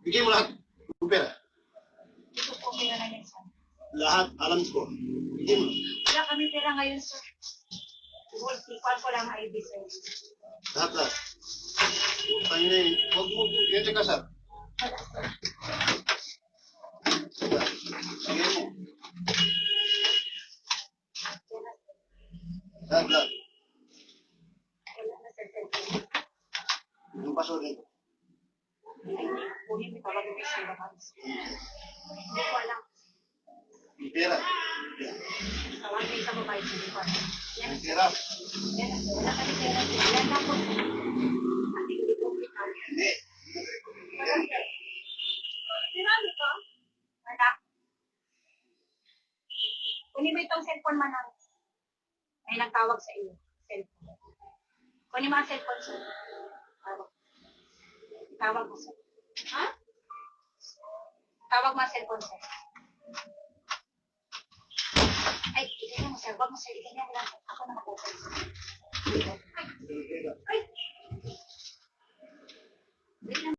Bigay mo lahat ng pera. Ito po pera na yan, sir. Lahat, alam ko. Bigay mo. Wala kami pera ngayon, sir. Gold, ikuan ko lang ID, sir. Lahat. Huwag na yun. Huwag mo po. Yan ka, sir. Wala, sir. Bigay mo. Lahat. Wala na, sir. Yung paso rin. Kunin mo tawag yung isa ba? Hindi ko alam. Yung pera. Tawag na isa babae, hindi ko alam. Yan, Yung pera. yan, wala kami pera. Yan na po. At hindi ko ikaw. Hindi. Wala, sir. Sinali ka? Wala. Kunin mo itong cellphone man. May nagtawag sa iyo. Cellphone. Kunin mo ang cellphone, sir. Tawag mo, sir. Ha? Tawag mo ang cellphone, sir. Ay, iganyan mo, sir. Wag mo, sir. Iganyan mo lang. Ako na mag-open, sir. Ay,